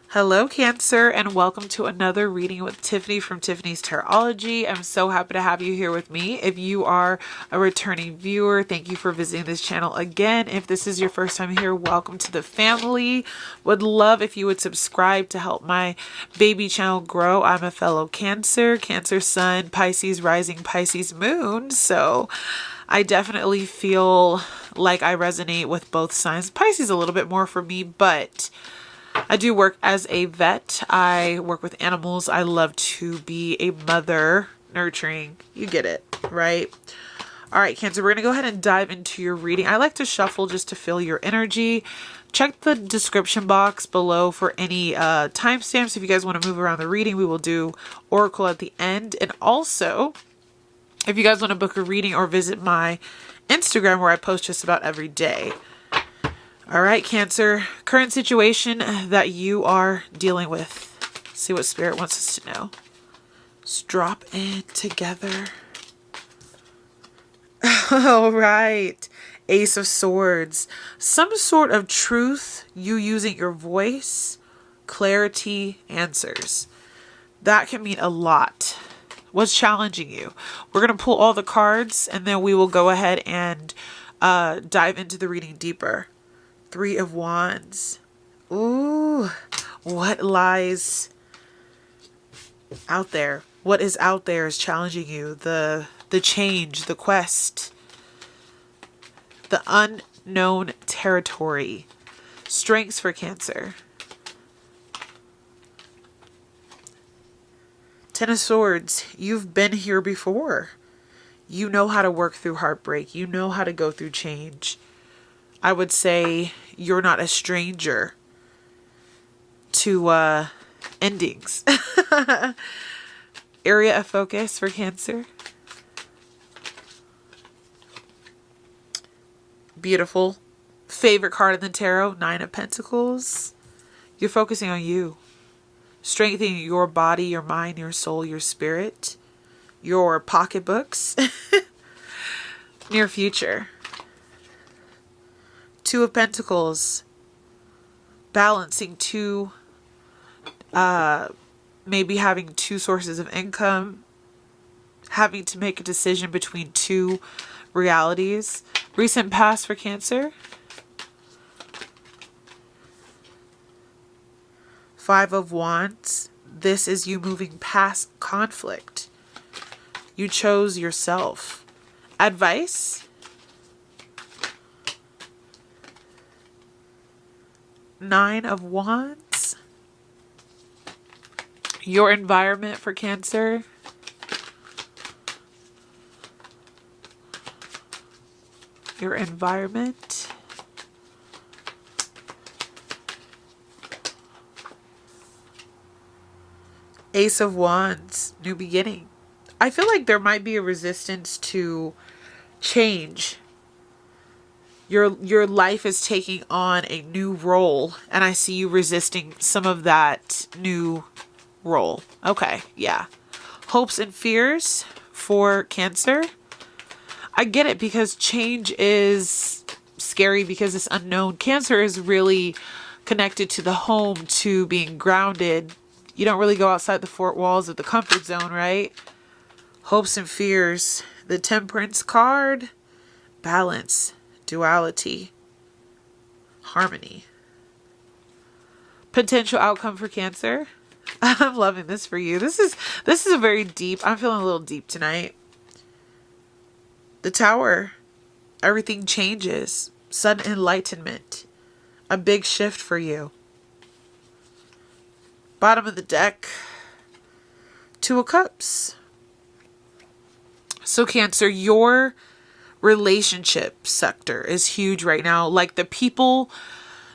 Hello, Cancer, and welcome to another reading with Tiffany from Tiffany's Tarology. I'm so happy to have you here with me. If you are a returning viewer, thank you for visiting this channel again. If this is your first time here, welcome to the family. Would love if you would subscribe to help my baby channel grow. I'm a fellow Cancer, Cancer Sun, Pisces Rising, Pisces Moon. So I definitely feel like I resonate with both signs. Pisces a little bit more for me, but I do work as a vet. I work with animals. I love to be a mother, nurturing. You get it, right? All right, Cancer, we're going to go ahead and dive into your reading. I like to shuffle just to feel your energy. Check the description box below for any timestamps. If you guys want to move around the reading, we will do Oracle at the end. And also, if you guys want to book a reading or visit my Instagram where I post just about every day. All right, Cancer, current situation that you are dealing with. See what Spirit wants us to know. Let's drop it together. All right. Ace of Swords. Some sort of truth, you using your voice, clarity, answers. That can mean a lot. What's challenging you? We're going to pull all the cards and then we will go ahead and dive into the reading deeper. Three of Wands. Ooh, what lies out there? What is out there is challenging you. The change, the quest, the unknown territory. Strengths for Cancer. Ten of Swords. You've been here before. You know how to work through heartbreak. You know how to go through change. I would say you're not a stranger to endings. Area of focus for Cancer. Beautiful. Favorite card in the tarot, Nine of Pentacles. You're focusing on you. Strengthening your body, your mind, your soul, your spirit. Your pocketbooks. Near future. Two of Pentacles, balancing two, maybe having two sources of income, having to make a decision between two realities. Recent past for Cancer. Five of Wands. This is you moving past conflict. You chose yourself. Advice. Nine of Wands. Your environment for Cancer. Your environment. Ace of Wands. New beginning. I feel like there might be a resistance to change. Your life is taking on a new role, and I see you resisting some of that new role. Okay, yeah. Hopes and fears for Cancer. I get it because change is scary because it's unknown. Cancer is really connected to the home, to being grounded. You don't really go outside the four walls of the comfort zone, right? Hopes and fears. The Temperance card. Balance. Duality, harmony. Potential outcome for Cancer. I'm loving this for you. This is a very deep. I'm feeling a little deep tonight. The Tower. Everything changes. Sudden enlightenment. A big shift for you. Bottom of the deck. Two of Cups. So Cancer, your relationship sector is huge right now. Like the people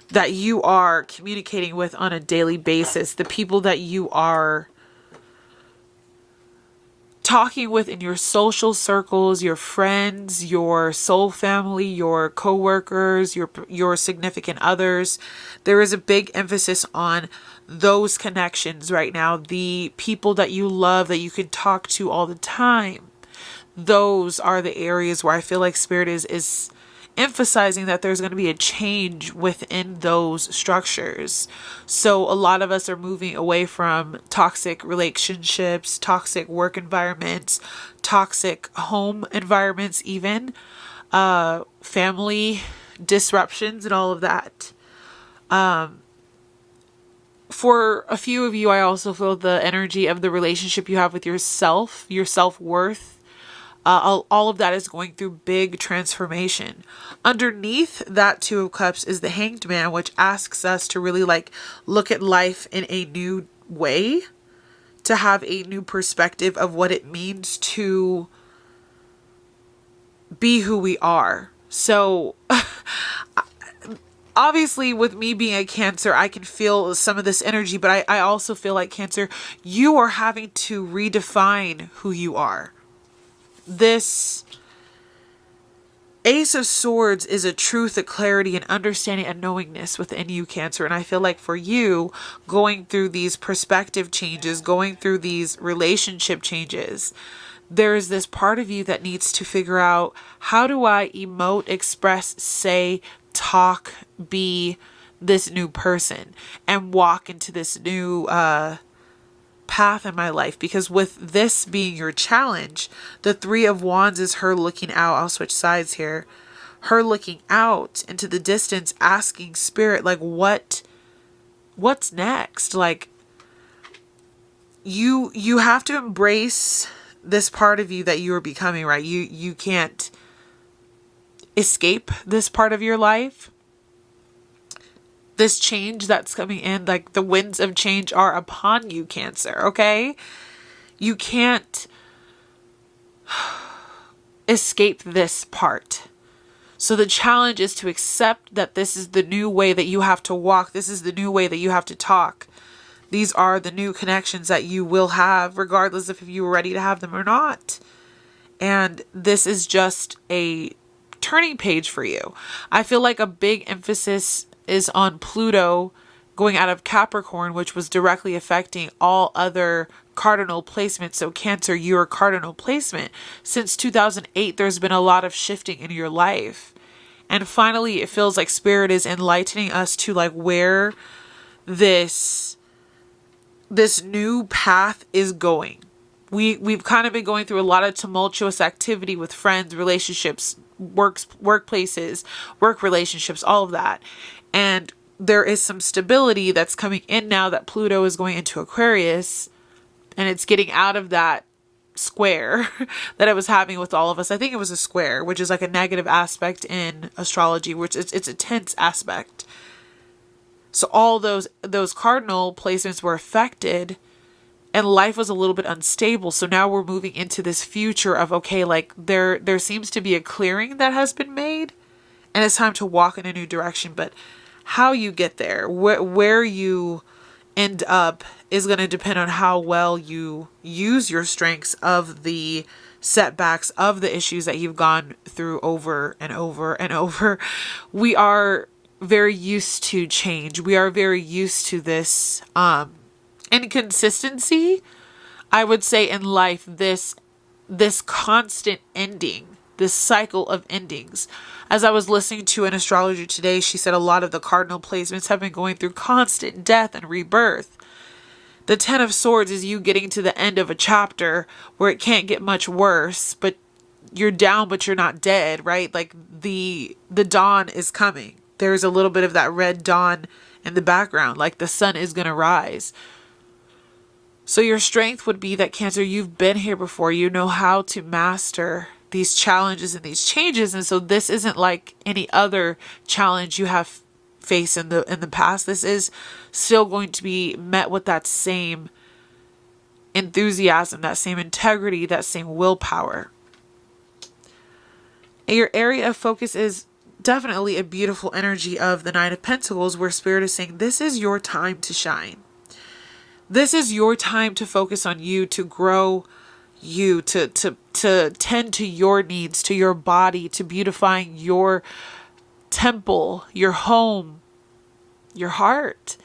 that you are communicating with on a daily basis, the people that you are talking with in your social circles, your friends, your soul family, your coworkers, your significant others. There is a big emphasis on those connections right now. The people that you love, that you can talk to all the time. Those are the areas where I feel like Spirit is emphasizing that there's going to be a change within those structures. So a lot of us are moving away from toxic relationships, toxic work environments, toxic home environments, even family disruptions and all of that. For a few of you, I also feel the energy of the relationship you have with yourself, your self-worth. All of that is going through big transformation. Underneath that Two of Cups is the Hanged Man, which asks us to really like look at life in a new way, to have a new perspective of what it means to be who we are. So obviously with me being a Cancer, I can feel some of this energy, but I also feel like Cancer, you are having to redefine who you are. This Ace of Swords is a truth, a clarity, and understanding and knowingness within you, Cancer. And I feel like for you, going through these perspective changes, going through these relationship changes, there is this part of you that needs to figure out, how do I emote, express, say, talk, be this new person and walk into this new path in my life? Because with this being your challenge, the Three of Wands is her looking out. I'll switch sides here. Her looking out into the distance, asking Spirit, like, what's next? Like, you have to embrace this part of you that you are becoming, right? You can't escape this part of your life. This change that's coming in, like the winds of change are upon you, Cancer, okay? You can't escape this part. So the challenge is to accept that this is the new way that you have to walk. This is the new way that you have to talk. These are the new connections that you will have, regardless of if you were ready to have them or not. And this is just a turning page for you. I feel like a big emphasis is on Pluto going out of Capricorn, which was directly affecting all other cardinal placements. So Cancer, you're a cardinal placement. Since 2008, there's been a lot of shifting in your life. And finally, it feels like Spirit is enlightening us to like where this new path is going. We've kind of been going through a lot of tumultuous activity with friends, relationships, workplaces, work relationships, all of that. And there is some stability that's coming in now that Pluto is going into Aquarius, and it's getting out of that square that it was having with all of us. I think it was a square, which is like a negative aspect in astrology, which it's a tense aspect. So all those cardinal placements were affected, and life was a little bit unstable. So now we're moving into this future of, okay, like there seems to be a clearing that has been made, and it's time to walk in a new direction. But how you get there, where you end up, is going to depend on how well you use your strengths of the setbacks, of the issues that you've gone through over and over and over. We are very used to change. We are very used to this inconsistency. I would say in life, this constant ending, this cycle of endings. As I was listening to an astrologer today, she said a lot of the cardinal placements have been going through constant death and rebirth. The Ten of Swords is you getting to the end of a chapter where it can't get much worse, but you're down, but you're not dead, right? Like the dawn is coming. There's a little bit of that red dawn in the background, like the sun is going to rise. So your strength would be that, Cancer, you've been here before. You know how to master these challenges and these changes. And so this isn't like any other challenge you have faced in the past. This is still going to be met with that same enthusiasm, that same integrity, that same willpower. And your area of focus is definitely a beautiful energy of the Nine of Pentacles, where Spirit is saying this is your time to shine. This is your time to focus on you, to grow you, to tend to your needs, to your body, to beautifying your temple, your home, your heart.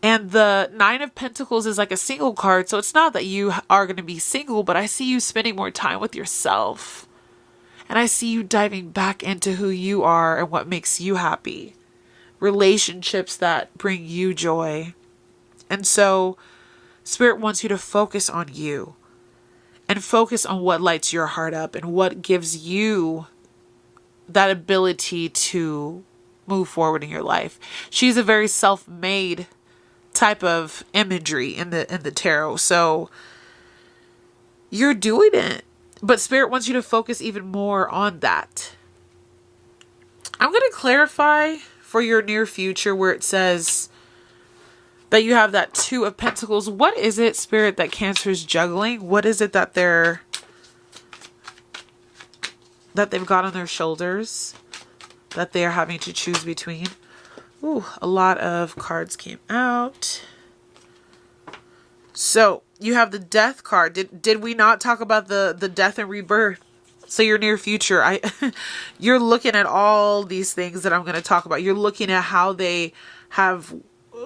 And the Nine of Pentacles is like a single card. So it's not that you are going to be single, but I see you spending more time with yourself. And I see you diving back into who you are and what makes you happy. Relationships that bring you joy. And so Spirit wants you to focus on you and focus on what lights your heart up and what gives you that ability to move forward in your life. She's a very self-made type of imagery in the tarot. So you're doing it. But Spirit wants you to focus even more on that. I'm going to clarify for your near future where it says that you have that Two of Pentacles. What is it, Spirit, that Cancer is juggling? What is it that they've got on their shoulders that they are having to choose between? Ooh, a lot of cards came out. So you have the Death card. Did we not talk about the death and rebirth? So your near future, you're looking at all these things that I'm going to talk about. You're looking at how they have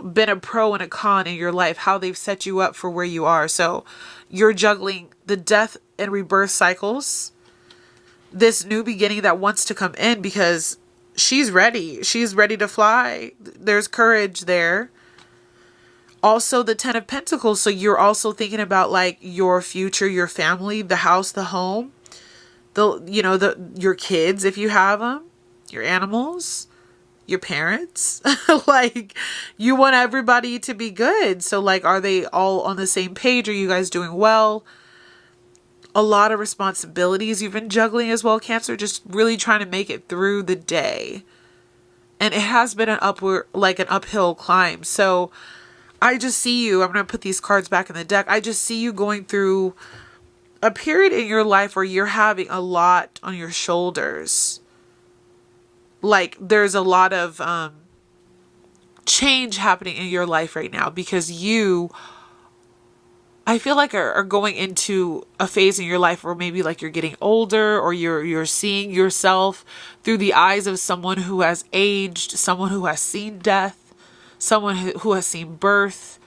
been a pro and a con in your life, how they've set you up for where you are. So you're juggling the death and rebirth cycles, this new beginning that wants to come in because she's ready. She's ready to fly. There's courage there. Also the Ten of Pentacles. So you're also thinking about like your future, your family, the house, the home, your kids, if you have them, your animals, your parents. Like you want everybody to be good. So like, are they all on the same page? Are you guys doing well? A lot of responsibilities you've been juggling as well, Cancer, just really trying to make it through the day. And it has been an uphill climb. So I just see you, I'm going to put these cards back in the deck. I just see you going through a period in your life where you're having a lot on your shoulders. Like there's a lot of change happening in your life right now because you, I feel like are going into a phase in your life where maybe like you're getting older or you're seeing yourself through the eyes of someone who has aged, someone who has seen death, someone who has seen birth.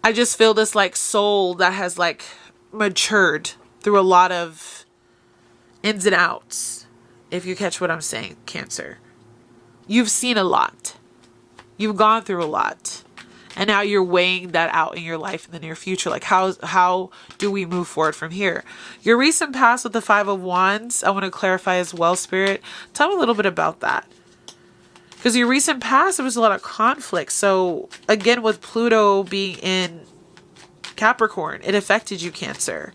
I just feel this like soul that has like matured through a lot of ins and outs. If you catch what I'm saying, Cancer. You've seen a lot. You've gone through a lot. And now you're weighing that out in your life in the near future. Like how do we move forward from here? Your recent past with the Five of Wands, I want to clarify as well, Spirit. Tell me a little bit about that. Because your recent past, there was a lot of conflict. So again, with Pluto being in Capricorn, it affected you, Cancer.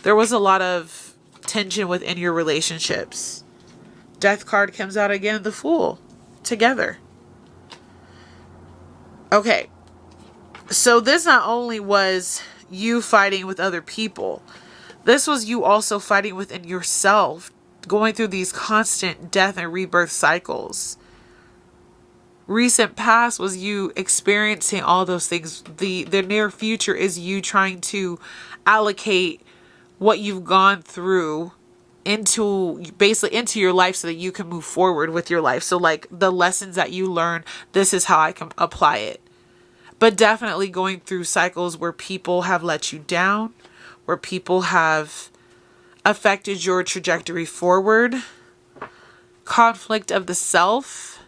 There was a lot of tension within your relationships. Death card comes out again, the Fool, together. Okay. So this not only was you fighting with other people, this was you also fighting within yourself, going through these constant death and rebirth cycles. Recent past was you experiencing all those things. The near future is you trying to allocate what you've gone through into your life so that you can move forward with your life. So like the lessons that you learn, this is how I can apply it. But definitely going through cycles where people have let you down, where people have affected your trajectory forward. Conflict of the self.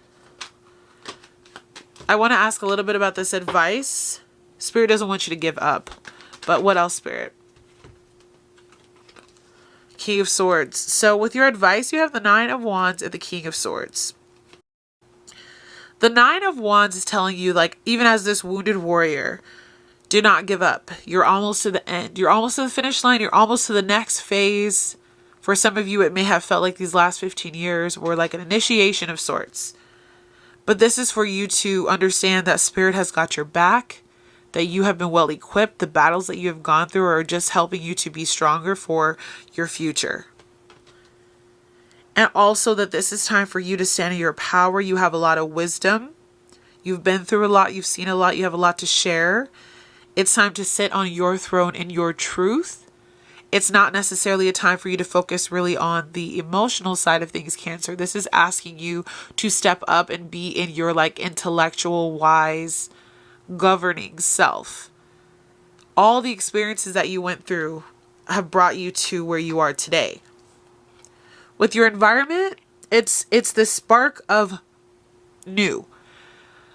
I want to ask a little bit about this advice. Spirit doesn't want you to give up. But what else, Spirit? King of Swords. So with your advice, you have the Nine of Wands and the King of Swords. The Nine of Wands is telling you, like, even as this wounded warrior, do not give up. You're almost to the end. You're almost to the finish line. You're almost to the next phase. For some of you, it may have felt like these last 15 years were like an initiation of sorts. But this is for you to understand that Spirit has got your back, that you have been well equipped. The battles that you have gone through are just helping you to be stronger for your future. And also that this is time for you to stand in your power. You have a lot of wisdom. You've been through a lot. You've seen a lot. You have a lot to share. It's time to sit on your throne in your truth. It's not necessarily a time for you to focus really on the emotional side of things, Cancer. This is asking you to step up and be in your like intellectual, wise, governing self. All the experiences that you went through have brought you to where you are today. With your environment, it's the spark of new.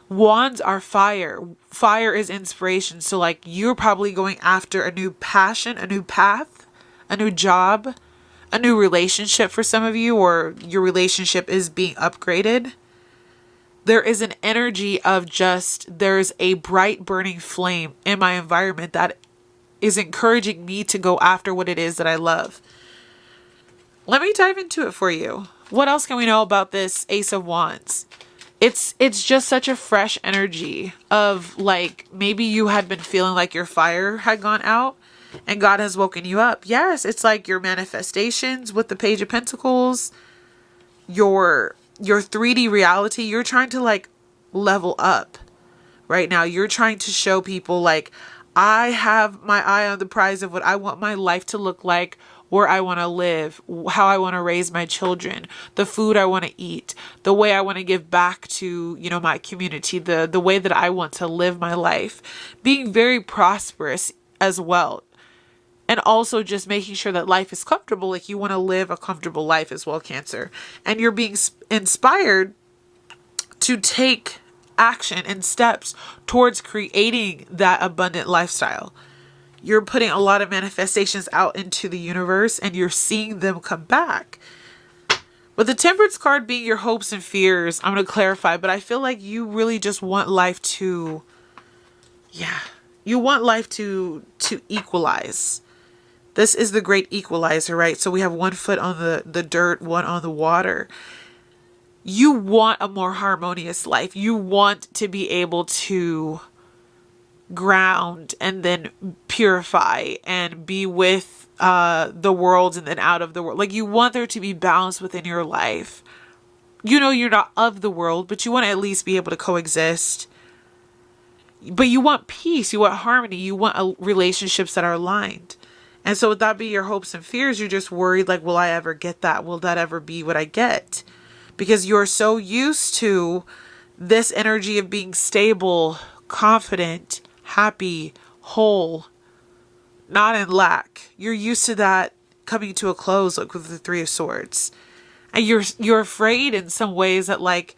Wands are fire. Fire is inspiration. So like you're probably going after a new passion, a new path, a new job, a new relationship for some of you, or your relationship is being upgraded. There is an energy of just, there's a bright burning flame in my environment that is encouraging me to go after what it is that I love. Let me dive into it for you. What else can we know about this Ace of Wands? It's just such a fresh energy of like, maybe you had been feeling like your fire had gone out and God has woken you up. Yes, it's like your manifestations with the Page of Pentacles, your 3D reality. You're trying to like level up right now. You're trying to show people like, I have my eye on the prize of what I want my life to look like, where I want to live, how I want to raise my children, the food I want to eat, the way I want to give back to, you know, my community, the way that I want to live my life, being very prosperous as well. And also just making sure that life is comfortable. Like you want to live a comfortable life as well, Cancer. And you're being inspired to take action and steps towards creating that abundant lifestyle. You're putting a lot of manifestations out into the universe and you're seeing them come back. With the Temperance card being your hopes and fears, I'm going to clarify, but I feel like you really just want life to, you want life to equalize. This is the great equalizer, right? So we have one foot on the dirt, one on the water. You want a more harmonious life. You want to be able to ground and then purify and be with the world and then out of the world. Like you want there to be balance within your life. You know you're not of the world, but you want to at least be able to coexist. But you want peace, you want harmony, you want relationships that are aligned. And so would that be your hopes and fears? You're just worried like, will I ever get that? Will that ever be what I get? Because you're so used to this energy of being stable, confident, happy, whole, not in lack. You're used to that coming to a close, like with the Three of Swords. And you're afraid in some ways that like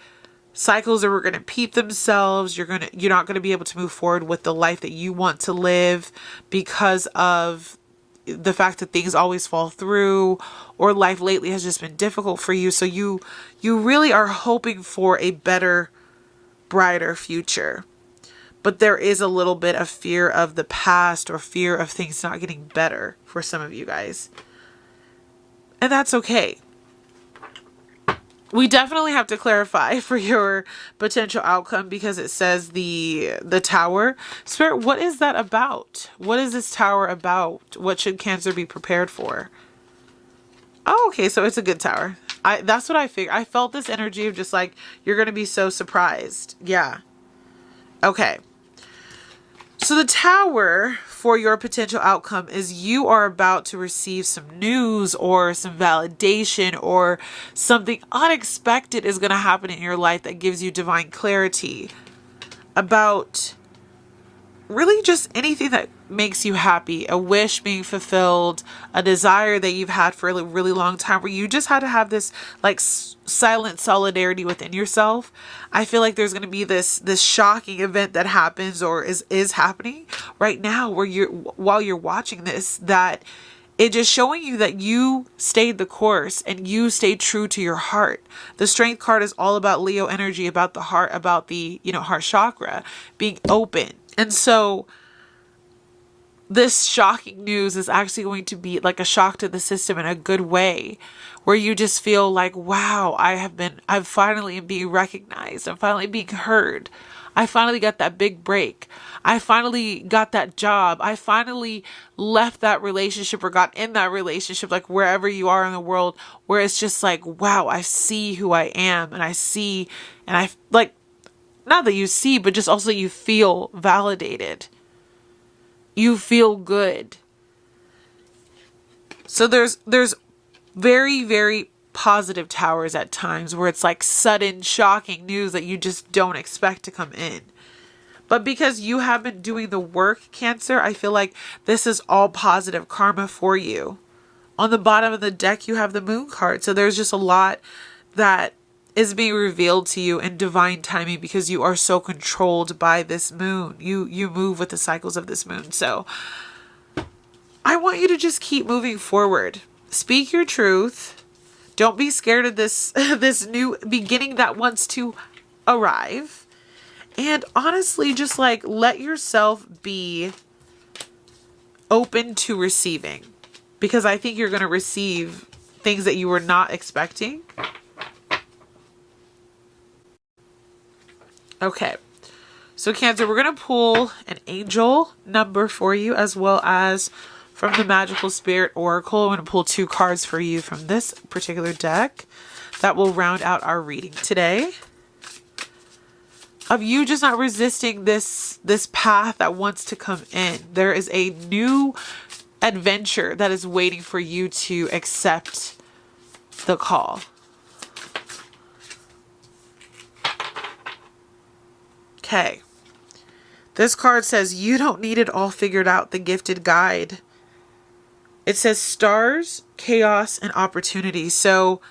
cycles are going to repeat themselves. You're not going to be able to move forward with the life that you want to live because of the fact that things always fall through, or life lately has just been difficult for you. So you really are hoping for a better, brighter future. But there is a little bit of fear of the past or fear of things not getting better for some of you guys. And that's okay. We definitely have to clarify for your potential outcome because it says the Tower. Spirit, what is that about? What is this Tower about? What should Cancer be prepared for? Oh, okay. So it's a good Tower. That's what I figured. I felt this energy of just like, you're going to be so surprised. Yeah. Okay. So the Tower for your potential outcome is you are about to receive some news or some validation, or something unexpected is going to happen in your life that gives you divine clarity about really just anything that makes you happy, a wish being fulfilled, a desire that you've had for a really long time, where you just had to have this like silent solidarity within yourself. I feel like there's going to be this shocking event that happens or is happening right now where while you're watching this, that it just showing you that you stayed the course and you stayed true to your heart. The Strength card is all about Leo energy, about the heart, about the, heart chakra being open. And so this shocking news is actually going to be like a shock to the system in a good way, where you just feel like, wow, I'm finally being recognized. I'm finally being heard. I finally got that big break. I finally got that job. I finally left that relationship or got in that relationship, like wherever you are in the world, where it's just like, wow, I see who I am, and I see, and I like, not that you see, but just also you feel validated. You feel good. So there's very, very positive towers at times where it's like sudden, shocking news that you just don't expect to come in. But because you have been doing the work, Cancer, I feel like this is all positive karma for you. On the bottom of the deck, you have the Moon card. So there's just a lot that is being revealed to you in divine timing because you are so controlled by this moon. You move with the cycles of this moon. So I want you to just keep moving forward. Speak your truth. Don't be scared of this this new beginning that wants to arrive. And honestly, just like let yourself be open to receiving, because I think you're going to receive things that you were not expecting. Okay. So Cancer, we're going to pull an angel number for you as well as from the Magical Spirit Oracle. I'm going to pull 2 cards for you from this particular deck that will round out our reading today. Of you just not resisting this path that wants to come in. There is a new adventure that is waiting for you to accept the call. Okay. This card says you don't need it all figured out, the gifted guide. It says stars, chaos, and opportunity. So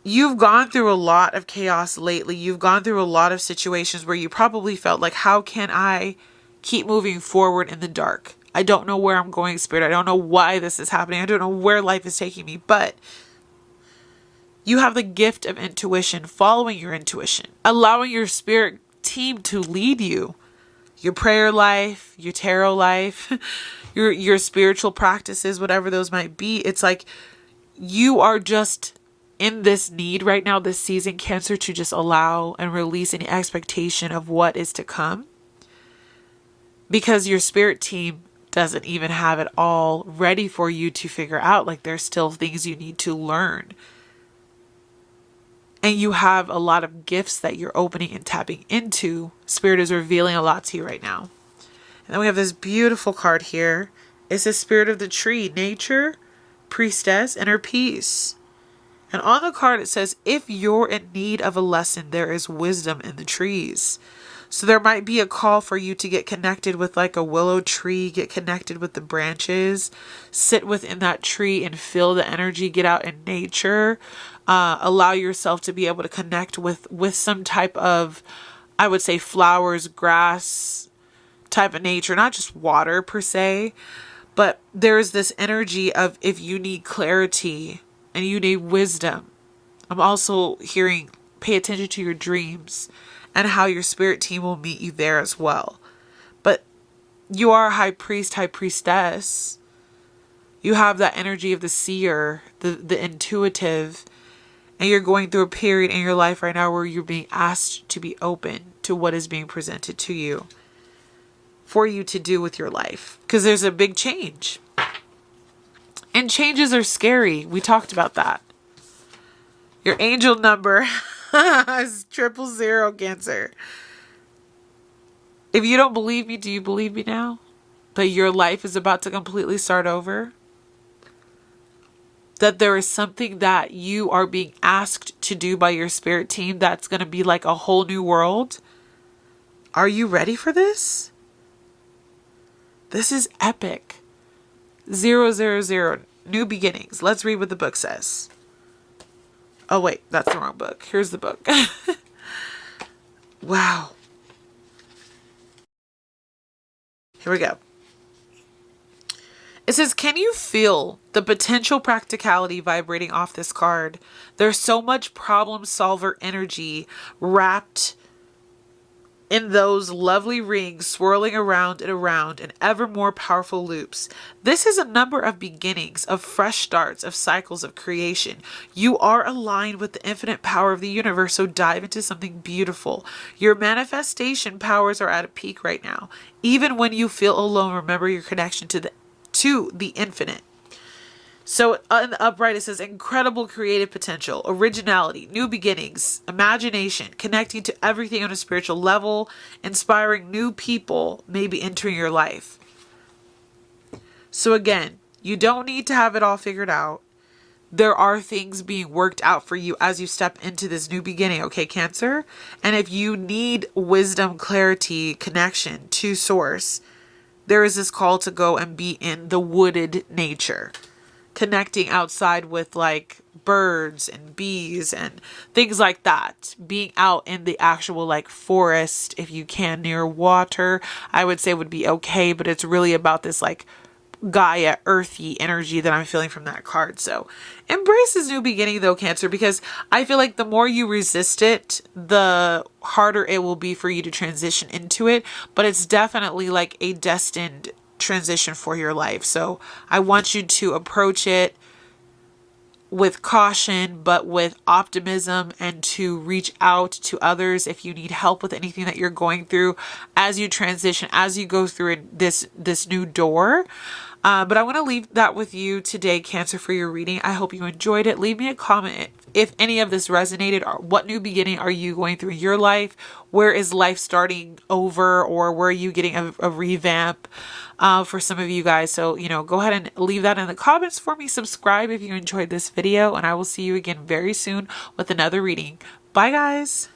you've gone through a lot of chaos lately. You've gone through a lot of situations where you probably felt like, how can I keep moving forward in the dark? I don't know where I'm going, Spirit. I don't know why this is happening. I don't know where life is taking me. But you have the gift of intuition, following your intuition, allowing your spirit team to lead you. Your prayer life, your tarot life, your spiritual practices, whatever those might be. It's like you are just in this need right now, this season, Cancer, to just allow and release any expectation of what is to come. Because your spirit team doesn't even have it all ready for you to figure out. Like there's still things you need to learn. And you have a lot of gifts that you're opening and tapping into. Spirit is revealing a lot to you right now. And then we have this beautiful card here. It's the Spirit of the Tree, Nature, Priestess, and her Peace. And on the card it says, if you're in need of a lesson, there is wisdom in the trees. So there might be a call for you to get connected with like a willow tree, get connected with the branches, sit within that tree and feel the energy, get out in nature, allow yourself to be able to connect with some type of, I would say, flowers, grass type of nature, not just water per se, but there's this energy of if you need clarity and you need wisdom. I'm also hearing pay attention to your dreams and how your spirit team will meet you there as well. But you are a high priest, high priestess. You have that energy of the seer, the intuitive, and you're going through a period in your life right now where you're being asked to be open to what is being presented to you for you to do with your life. Because there's a big change. And changes are scary. We talked about that. Your angel number is 000, Cancer. If you don't believe me, do you believe me now? That your life is about to completely start over? That there is something that you are being asked to do by your spirit team that's going to be like a whole new world? Are you ready for this? This is epic. 000, new beginnings. Let's read what the book says. Oh wait, that's the wrong book. Here's the book. Wow. Here we go. It says, can you feel the potential practicality vibrating off this card? There's so much problem solver energy wrapped in those lovely rings swirling around and around in ever more powerful loops. This is a number of beginnings, of fresh starts, of cycles of creation. You are aligned with the infinite power of the universe, so dive into something beautiful. Your manifestation powers are at a peak right now. Even when you feel alone, remember your connection to the infinite. So in the upright, it says incredible creative potential, originality, new beginnings, imagination, connecting to everything on a spiritual level, inspiring new people maybe entering your life. So again, you don't need to have it all figured out. There are things being worked out for you as you step into this new beginning, okay, Cancer? And if you need wisdom, clarity, connection to source, there is this call to go and be in the wooded nature. connecting outside with like birds and bees and things like that. Being out in the actual like forest, if you can, near water, I would say would be okay, but it's really about this like Gaia earthy energy that I'm feeling from that card. So embrace this new beginning though, Cancer, because I feel like the more you resist it, the harder it will be for you to transition into it. But it's definitely like a destined transition for your life. So I want you to approach it with caution, but with optimism, and to reach out to others if you need help with anything that you're going through as you transition, as you go through this new door. But I want to leave that with you today, Cancer, for your reading. I hope you enjoyed it. Leave me a comment if any of this resonated, or what new beginning are you going through in your life? Where is life starting over, or where are you getting a revamp for some of you guys? So, go ahead and leave that in the comments for me. Subscribe if you enjoyed this video, and I will see you again very soon with another reading. Bye, guys.